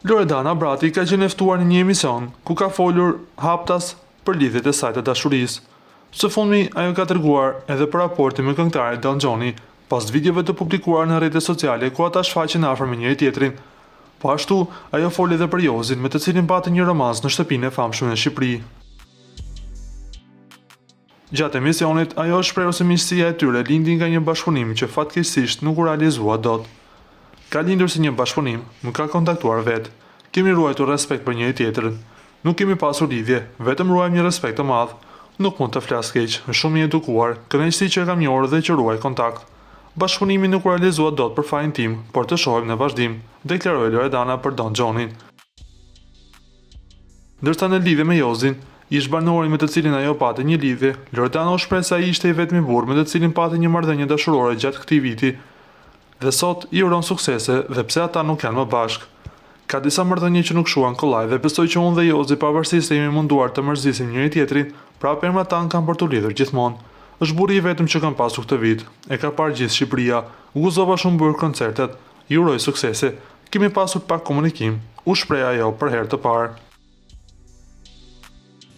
Loredana Brati ka qenë e ftuar në një emision ku ka folur haptas për lidhjet e saj të dashurisë. Së fundmi, ajo ka treguar edhe për raportin me këngëtarin Don Gjoni, pas videove të publikuar në rrjetet sociale ku ata shfaqen afër me njëri tjetrin. Po ashtu, ajo foli edhe për Jozin, me të cilin pati një romans në shtëpinë e famshme në Shqipëri. Gjatë emisionit, ajo shpreu se miqësia e tyre lindi nga një bashkëpunim që fatkeqësisht nuk u realizua dot. Ka lindur si një bashkëpunim, nuk ka kontaktuar vetë. Kemi ruajtur respekt për njëri tjetrin. Nuk kemi pasur lidhje, vetëm ruajmë një respekt të madh. Nuk mund të flas keq, shumë i edukuar, kënaqësi që e kam njohur dhe që ruaj kontakt. Bashkëpunimi nuk u realizua dot për fajin tim, por të shohim në vazhdim, deklaroi Loredana për Don Gjonin. Ndërsa në lidhje me Jozin, ish banori me të cilin ajo pati një lidhje, Loredana u shpreh se ai ishte i vetmi burr me të cilin pati një marrëdhënie dashurore gjatë këtij viti. Dhe sot i uron suksese dhe pse ata nuk janë më bashkë. Ka disa marrëdhënie që nuk shuan kollaj dhe besoj që unë dhe Jozi pavarësisht se jemi munduar të mërzisim njëri tjetrin, prapë emrat tanë kanë për të lidhur gjithmonë. Është burri i vetëm që kam pasur këtë vit. E ka parë gjithë Shqipëria. U gëzova shumë bërë koncertet. I uroj suksese. Kemi pasur pak komunikim. U shpreh ajo për herë të parë.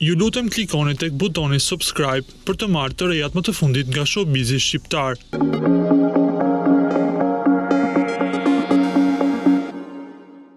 Ju lutem klikoni tek butoni subscribe për të marrë të rejat më të fundit nga showbizi shqiptar.